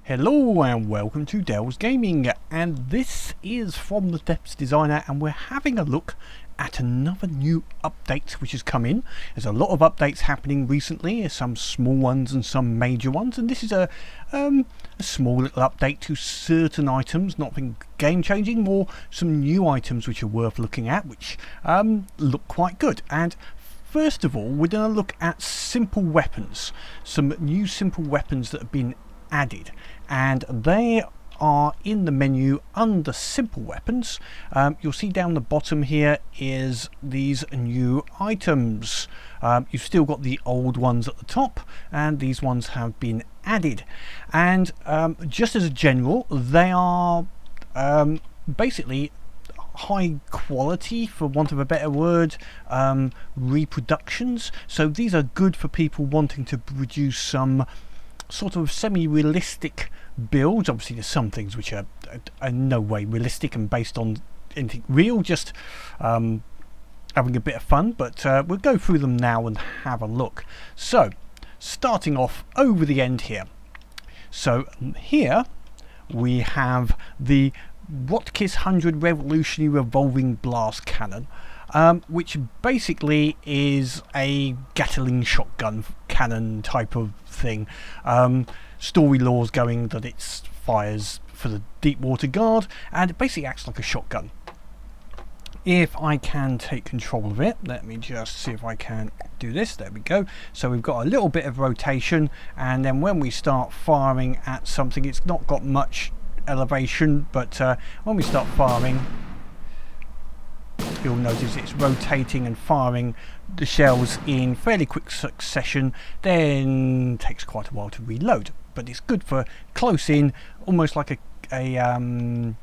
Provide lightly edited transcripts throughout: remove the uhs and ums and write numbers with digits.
Hello and welcome to Dell's Gaming, and this is from the Depths Designer, and we're having a look at another new update which has come in. There's a lot of updates happening recently, some small ones and some major ones, and this is a small little update to certain items, nothing game changing, more some new items which are worth looking at, which look quite good. And first of all, we're going to look at simple weapons, some new simple weapons that have been added, and they are in the menu under simple weapons. You'll see down the bottom here is these new items. You've still got the old ones at the top, and these ones have been added. And just as a general, they are basically high quality, for want of a better word, reproductions. So these are good for people wanting to produce some sort of semi-realistic builds. Obviously there's some things which are no way realistic and based on anything real, just having a bit of fun, but we'll go through them now and have a look. So starting off over the end here, so here we have the Rotkiss 100 Revolutionary Revolving Blast Cannon, which basically is a Gatling shotgun cannon type of thing. Story laws going that it fires for the deep water guard, and it basically acts like a shotgun. If I can take control of it, let me just see if I can do this. There we go. So we've got a little bit of rotation, and then when we start firing at something, it's not got much elevation, but when we start firing, you'll notice it's rotating and firing the shells in fairly quick succession, then takes quite a while to reload, but it's good for close in, almost like a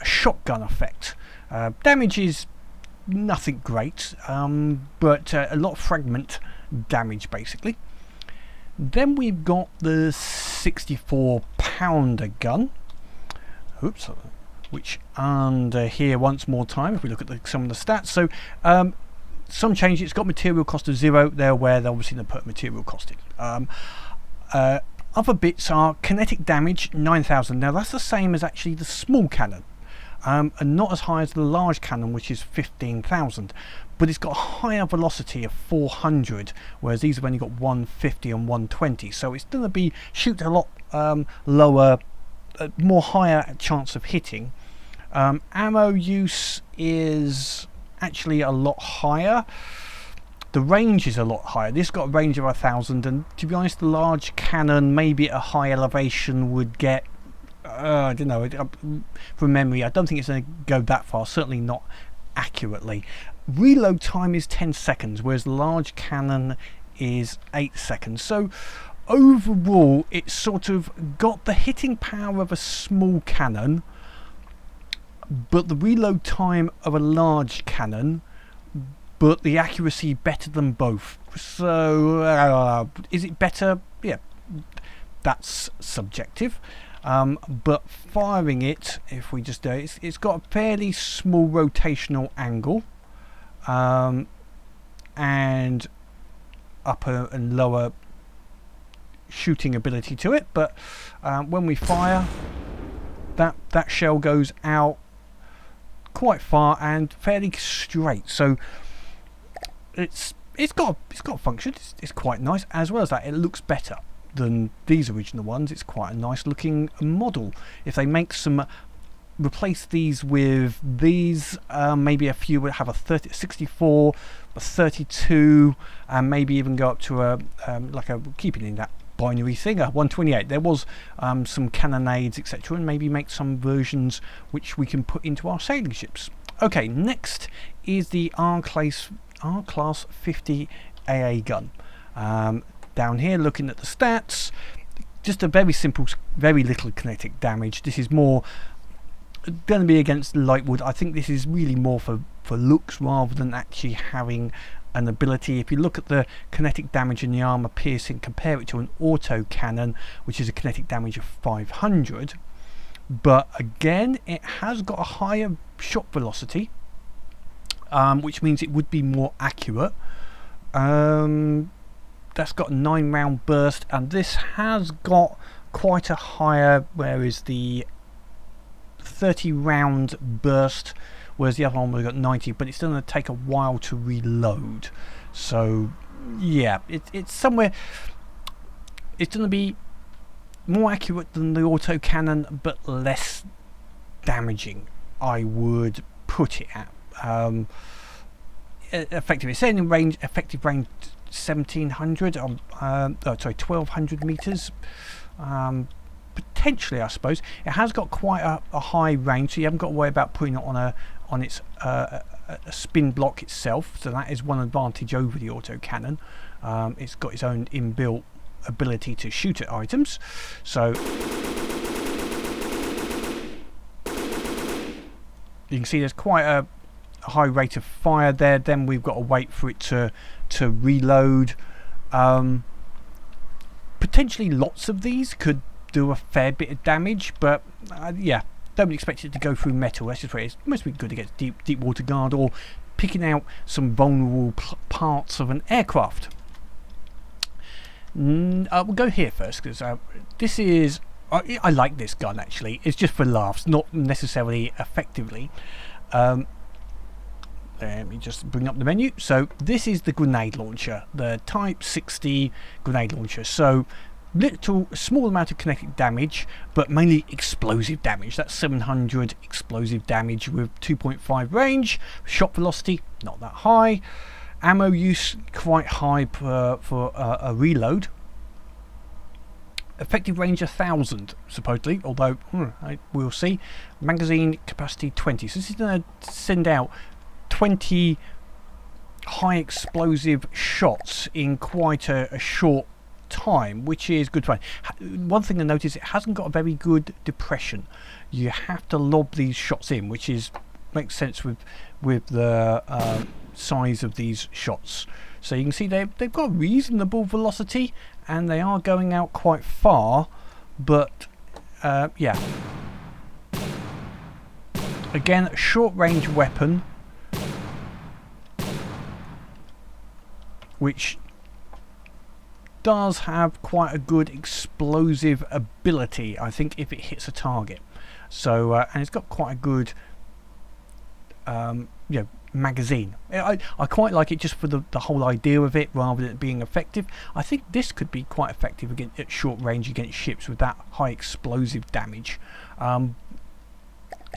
shotgun effect. Damage is nothing great, but a lot of fragment damage basically. Then we've got the 64 pounder gun, which under here once more time, if we look at some of the stats, so some change. It's got material cost of 0. They're aware, they're obviously going to put material cost in. Other bits are kinetic damage 9,000. Now that's the same as actually the small cannon, and not as high as the large cannon, which is 15,000, but it's got a higher velocity of 400, whereas these have only got 150 and 120, so it's going to be shoot a lot lower, more higher chance of hitting. Ammo use is actually a lot higher. The range is a lot higher. This got a range of 1,000, and to be honest, the large cannon maybe at a high elevation would get I don't know, from memory I don't think it's going to go that far, certainly not accurately. Reload time is 10 seconds, whereas the large cannon is 8 seconds. So overall it's sort of got the hitting power of a small cannon, but the reload time of a large cannon, but the accuracy better than both. So is it better? Yeah, that's subjective. But firing it, if we just do it, it's got a fairly small rotational angle, and upper and lower shooting ability to it, but when we fire, that shell goes out quite far and fairly straight. So it's got a function. It's quite nice. As well as that, it looks better than these original ones. It's quite a nice looking model. If they make some, replace these with these, maybe a few would have a 64, a 32, and maybe even go up to a like a, keeping in that binary thing, a 128. There was some cannonades, etc., and maybe make some versions which we can put into our sailing ships. Okay, next is the R-Class 50 AA gun. Down here, looking at the stats, just a very simple, very little kinetic damage. This is more going to be against Lightwood. I think this is really more for looks rather than actually having an ability. If you look at the kinetic damage in the armor piercing, compare it to an auto cannon, which is a kinetic damage of 500, but again it has got a higher shot velocity, which means it would be more accurate. That's got a 9-round burst, and this has got quite a higher, whereas the 30 round burst, whereas the other one we got 90, but it's still going to take a while to reload. So yeah, it's somewhere, it's going to be more accurate than the autocannon but less damaging, I would put it at. Effectively saying in range, effective range 1700 on 1200 meters, potentially, I suppose. It has got quite a high range, so you haven't got to worry about putting it on its a spin block itself, so that is one advantage over the autocannon. It's got its own inbuilt ability to shoot at items, so you can see there's quite a high rate of fire there. Then we've got to wait for it to reload. Potentially lots of these could do a fair bit of damage, but yeah, don't expect it to go through metal. That's just where it's must be good against deep water guard or picking out some vulnerable parts of an aircraft. We'll go here first, because this is, I like this gun actually. It's just for laughs, not necessarily effectively. Let me just bring up the menu. So this is the grenade launcher, the Type 60 grenade launcher. So small amount of kinetic damage, but mainly explosive damage. That's 700 explosive damage with 2.5 range. Shot velocity not that high. Ammo use quite high for a reload. Effective range 1000 supposedly, although we'll see. Magazine capacity 20. So this is going to send out 20 high explosive shots in quite a short time, which is good fun. One thing to notice, it hasn't got a very good depression. You have to lob these shots in, which makes sense with the size of these shots. So you can see they've got reasonable velocity and they are going out quite far, but yeah, again, short range weapon, which does have quite a good explosive ability, I think, if it hits a target. So and it's got quite a good magazine. I quite like it just for the whole idea of it, rather than it being effective. I think this could be quite effective against at short range against ships with that high explosive damage. It's going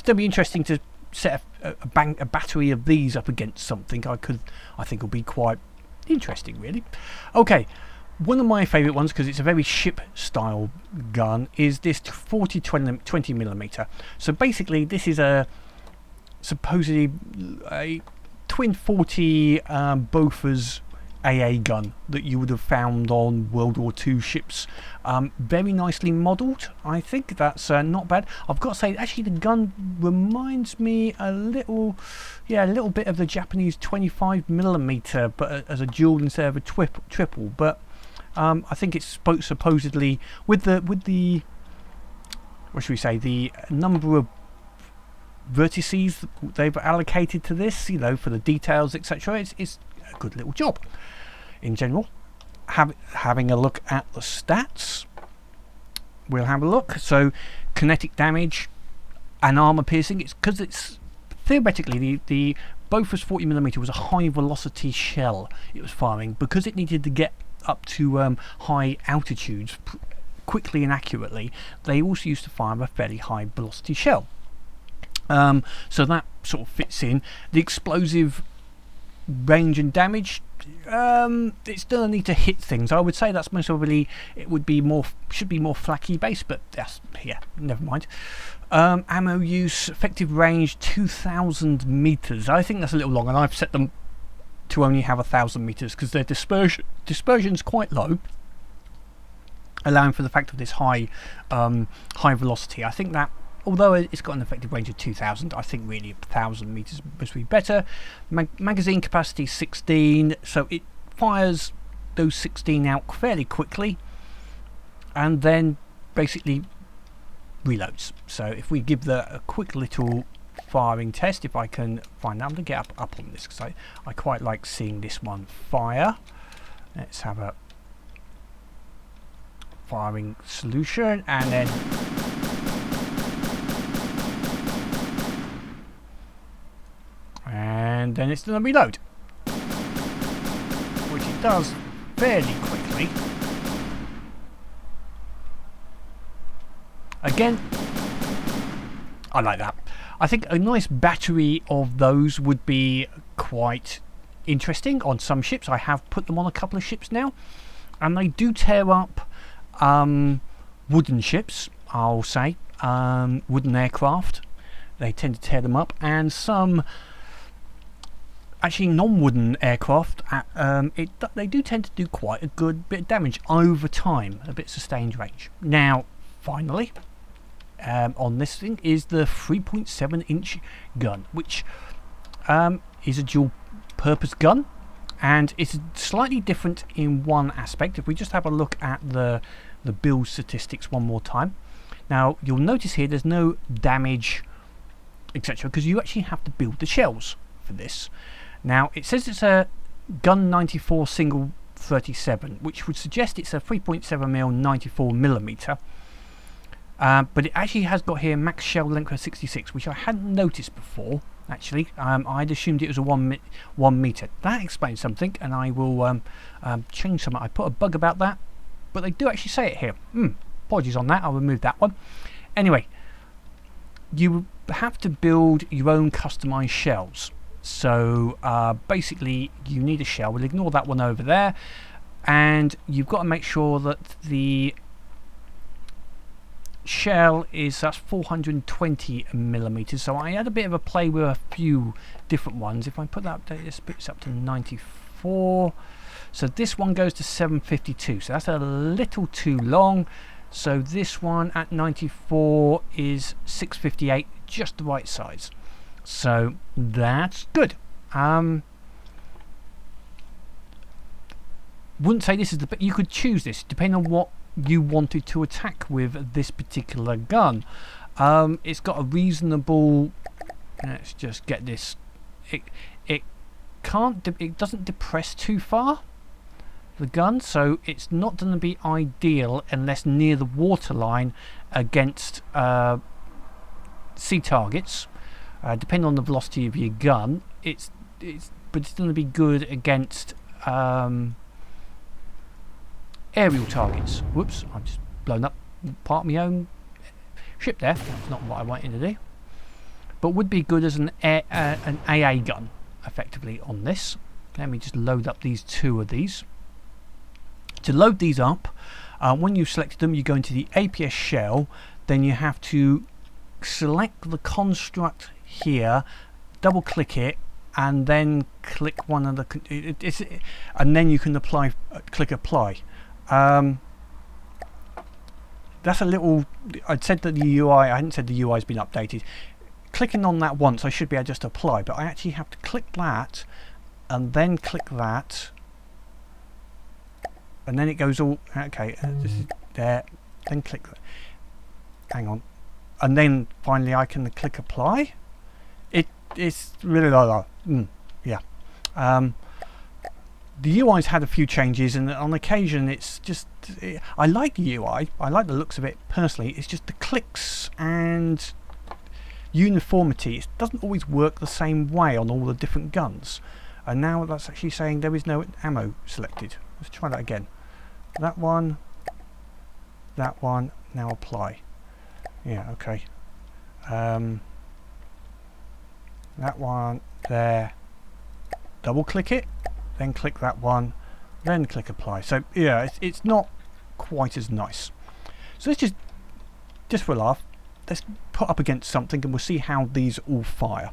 to be interesting to set a battery of these up against something. I think will be quite interesting, really. Okay, one of my favourite ones, because it's a very ship style gun, is this 20mm. So basically this is supposedly a twin 40 Bofors AA gun that you would have found on World War II ships. Very nicely modelled. I think that's not bad. I've got to say, actually, the gun reminds me a little bit of the Japanese 25mm, but as a dual instead of a triple. But I think it's supposedly with the what should we say, the number of vertices they've allocated to this, for the details, etc. It's a good little job in general. Having a look at the stats, we'll have a look. So kinetic damage and armor piercing, it's because it's theoretically the Bofors 40mm was a high velocity shell it was firing, because it needed to get up to high altitudes quickly and accurately. They also used to fire a fairly high velocity shell. So that sort of fits in. The explosive range and damage, it still need to hit things. I would say that's most probably, it would be should be more flaky based, but that's, yeah, never mind. Ammo use, effective range 2000 meters. I think that's a little long, and I've set them to only have 1000 meters because their dispersion's quite low, allowing for the fact of this high velocity. I think that, although it's got an effective range of 2000, I think really 1000 meters must be better. Magazine capacity 16, so it fires those 16 out fairly quickly and then basically reloads. So if we give a quick little firing test, if I can find that, I'm going to get up on this because I quite like seeing this one fire. Let's have a firing solution, and then it's going to reload, which it does fairly quickly. Again, I like that. I think a nice battery of those would be quite interesting on some ships. I have put them on a couple of ships now, and they do tear up wooden ships, I'll say, wooden aircraft. They tend to tear them up, and some actually non-wooden aircraft, they do tend to do quite a good bit of damage over time, a bit sustained range. Now, finally, on this thing is the 3.7 inch gun, which is a dual purpose gun, and it's slightly different in one aspect. If we just have a look at the build statistics one more time. Now you'll notice here there's no damage, etc., because you actually have to build the shells for this. Now it says it's a gun 94 single 37, which would suggest it's a 3.7mm 94mm. But it actually has got here max shell length of 66, which I hadn't noticed before. Actually, I'd assumed it was a 1 meter. That explains something, and I will change something. I put a bug about that, but they do actually say it here. Apologies on that. I'll remove that one. Anyway, you have to build your own customized shells. So basically, you need a shell. We'll ignore that one over there, and you've got to make sure that the shell is 420mm. So I had a bit of a play with a few different ones. If I put that update, this puts up to 94. So this one goes to 752. So that's a little too long. So this one at 94 is 658, just the right size. So that's good. Wouldn't say this is the, but you could choose this depending on what you wanted to attack with this particular gun. It's got a reasonable, let's just get this, it doesn't depress too far, the gun, so it's not going to be ideal unless near the waterline against sea targets. Depending on the velocity of your gun, but it's going to be good against aerial targets. Whoops, I've just blown up part of my own ship there. That's not what I wanted to do. But would be good as an AA gun, effectively, on this. Let me just load up these two of these. To load these up, when you've selected them, you go into the APS shell, then you have to select the construct here, double click it, and then click one of the, and then you can apply, click apply. That's a little, I'd said that the UI, I hadn't said the UI has been updated. Clicking on that once, I should be able to just apply, but I actually have to click that, and then click that, and then it goes all, okay, this is there, then click that, hang on, and then finally I can click apply. It's really like that, yeah. The UI's had a few changes, and on occasion it's just, I like the UI, I like the looks of it personally, it's just the clicks and uniformity, it doesn't always work the same way on all the different guns. And now that's actually saying there is no ammo selected. Let's try that again. That one, now apply. Yeah, okay. That one there, double click it, then click that one, then click apply. So yeah, it's not quite as nice. So let's just for a laugh, let's put up against something and we'll see how these all fire.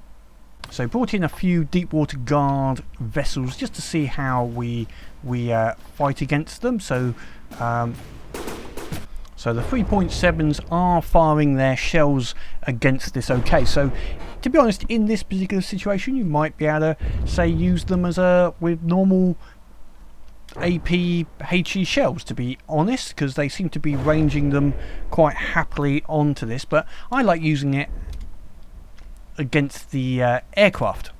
So brought in a few deep water guard vessels just to see how we fight against them. So so the 3.7s are firing their shells against this okay. So to be honest, in this particular situation, you might be able to say use them as with normal AP HE shells, to be honest, because they seem to be ranging them quite happily onto this. But I like using it against the aircraft.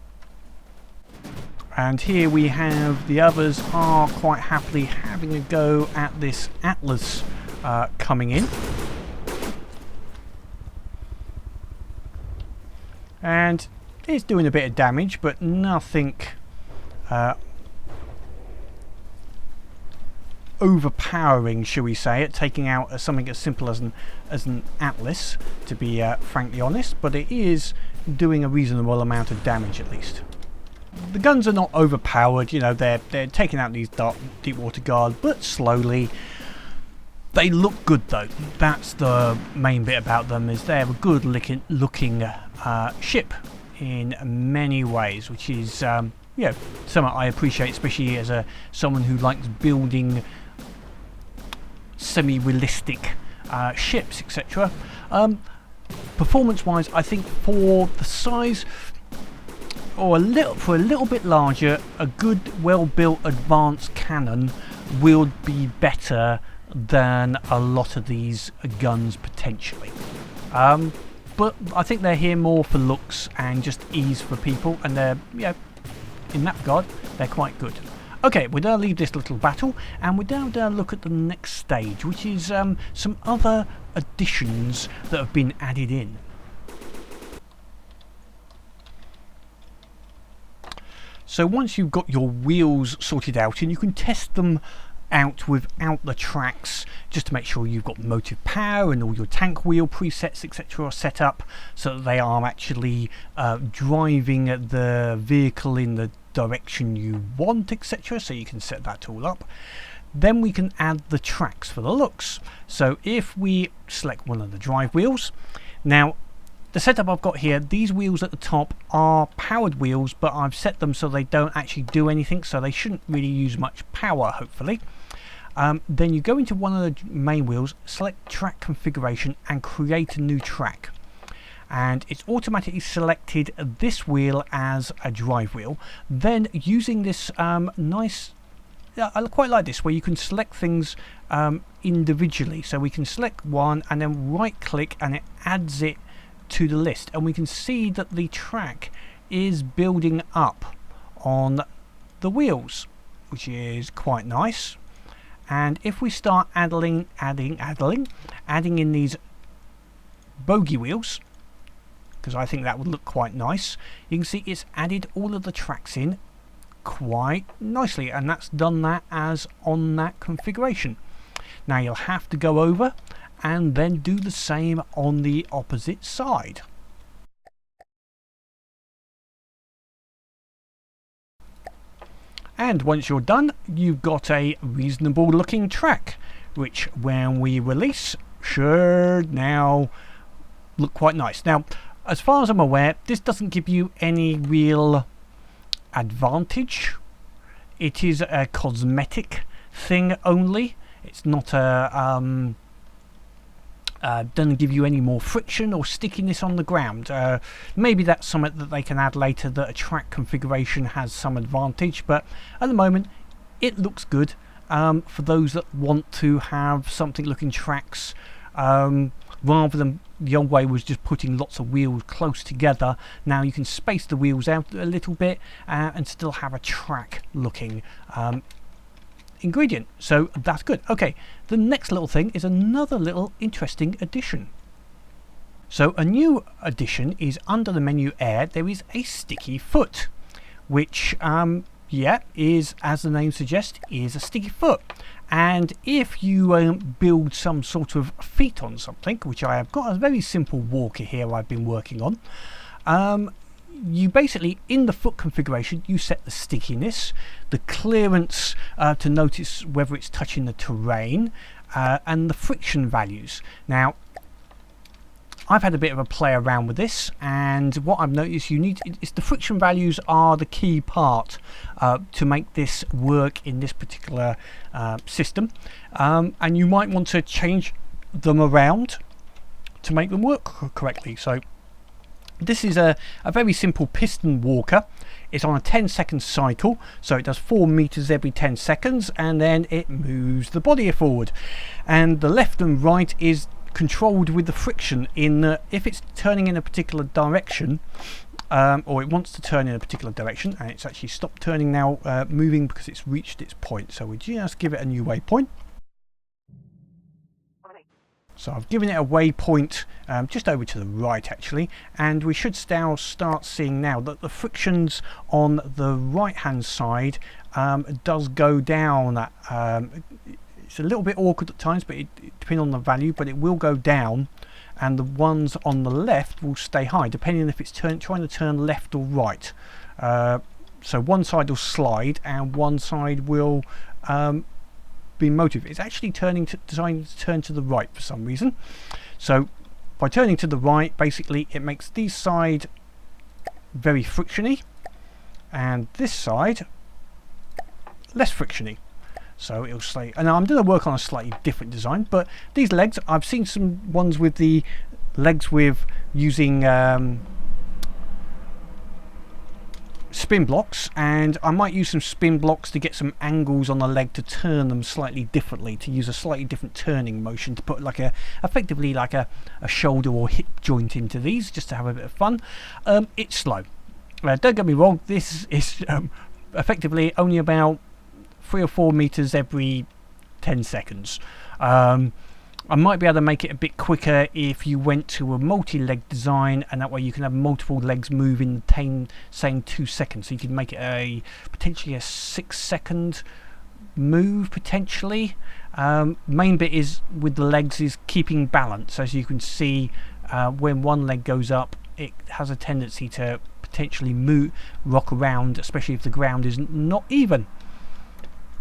And here we have the others are quite happily having a go at this Atlas coming in. And it's doing a bit of damage, but nothing overpowering, shall we say, at taking out something as simple as an atlas, to be frankly honest, but it is doing a reasonable amount of damage at least. The guns are not overpowered, you know, they're taking out these deep water guards, but slowly. They look good though. That's the main bit about them, is they're a good looking ship in many ways, which is you know, something I appreciate, especially as someone who likes building semi-realistic ships, etc. Performance-wise, I think for the size, or for a little bit larger, a good, well-built, advanced cannon will be better than a lot of these guns potentially. But I think they're here more for looks and just ease for people, and they're, yeah, in that regard, they're quite good. Okay, we're going to leave this little battle, and we're now going to look at the next stage, which is some other additions that have been added in. So once you've got your wheels sorted out, and you can test them out without the tracks, just to make sure you've got motive power and all your tank wheel presets, etc. are set up so that they are actually driving the vehicle in the direction you want, etc. So you can set that all up. Then we can add the tracks for the looks. So if we select one of the drive wheels, now the setup I've got here, these wheels at the top are powered wheels, but I've set them so they don't actually do anything, so they shouldn't really use much power, hopefully. Then you go into one of the main wheels, select track configuration, and create a new track. And it's automatically selected this wheel as a drive wheel. Then using this nice, I quite like this, where you can select things individually. So we can select one and then right click and it adds it to the list, and we can see that the track is building up on the wheels, which is quite nice. And if we start adding in these bogey wheels, because I think that would look quite nice, you can see it's added all of the tracks in quite nicely, and that's done that as on that configuration. Now you'll have to go over and then do the same on the opposite side. And once you're done, you've got a reasonable looking track, which when we release should now look quite nice. Now, as far as I'm aware, this doesn't give you any real advantage. It is a cosmetic thing only. It's not a doesn't give you any more friction or stickiness on the ground. Maybe that's something that they can add later, that a track configuration has some advantage, but at the moment it looks good for those that want to have something looking tracks, rather than the old way was just putting lots of wheels close together. Now you can space the wheels out a little bit and still have a track looking ingredient, so that's good. Okay, the next little thing is another little interesting addition. So a new addition is under the menu Air. There is a sticky foot, which yeah, is, as the name suggests, is a sticky foot. And if you build some sort of feet on something, which I have got a very simple walker here I've been working on, you basically, in the foot configuration, you set the stickiness, the clearance to notice whether it's touching the terrain, and the friction values. Now, I've had a bit of a play around with this, and what I've noticed is the friction values are the key part to make this work in this particular system, and you might want to change them around to make them work correctly. So this is a very simple piston walker. It's on a 10-second cycle, so it does 4 meters every 10 seconds, and then it moves the body forward. And the left and right is controlled with the friction in if it's turning in a particular direction, or it wants to turn in a particular direction, and it's actually stopped turning now, moving because it's reached its point. So we just give it a new waypoint. So I've given it a waypoint just over to the right actually, and we should now start seeing now that the frictions on the right hand side does go down. It's a little bit awkward at times, but it depends on the value, but it will go down, and the ones on the left will stay high depending on if it's trying to turn left or right. So one side will slide and one side will be motive. It's actually designed to turn to the right for some reason. So by turning to the right, basically it makes this side very frictiony and this side less frictiony. So it'll stay. And I'm going to work on a slightly different design, but these legs, I've seen some ones with the legs with using spin blocks, and I might use some spin blocks to get some angles on the leg to turn them slightly differently, to use a slightly different turning motion to put like effectively like a shoulder or hip joint into these, just to have a bit of fun. It's slow. Don't get me wrong, this is effectively only about 3 or 4 meters every 10 seconds. I might be able to make it a bit quicker if you went to a multi-leg design, and that way you can have multiple legs move in the same 2 seconds. So you can make it potentially a 6-second move potentially. Main bit is with the legs is keeping balance. As you can see, when one leg goes up, it has a tendency to potentially rock around, especially if the ground is not even.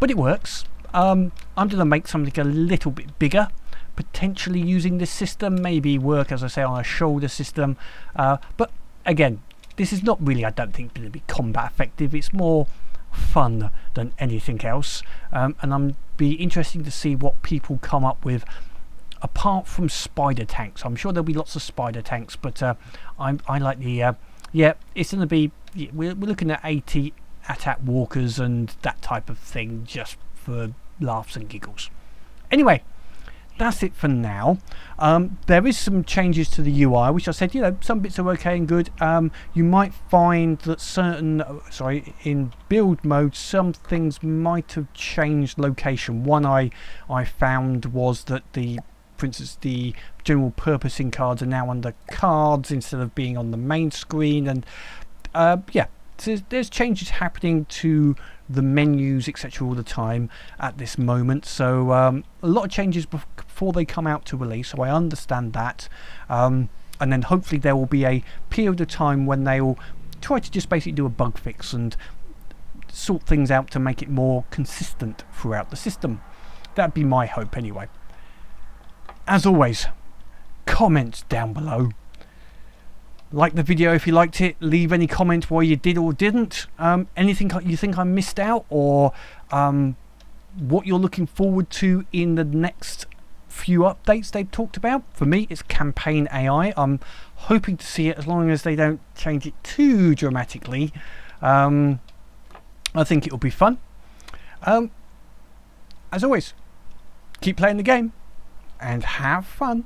But it works. I'm going to make something a little bit bigger, potentially using this system, maybe work, as I say, on a shoulder system. But again, this is not really, I don't think, going to be combat effective. It's more fun than anything else. And I'm be interesting to see what people come up with apart from spider tanks. I'm sure there'll be lots of spider tanks, but I like the yeah, it's going to be, we're looking at 80 attack walkers and that type of thing, just for laughs and giggles. Anyway, that's it for now. There is some changes to the UI, which I said, you know, some bits are okay and good. You might find that in build mode, some things might have changed location. One I found was that for instance, the general purposing cards are now under cards instead of being on the main screen, and yeah, so there's changes happening to the menus, etc., all the time at this moment. So a lot of changes before they come out to release, so I understand that. And then hopefully there will be a period of time when they will try to just basically do a bug fix and sort things out to make it more consistent throughout the system. That'd be my hope anyway. As always, comments down below. Like the video if you liked it. Leave any comment why you did or didn't. Anything you think I missed out, or what you're looking forward to in the next few updates they've talked about. For me, it's campaign AI. I'm hoping to see it, as long as they don't change it too dramatically. I think it'll be fun. As always, keep playing the game and have fun.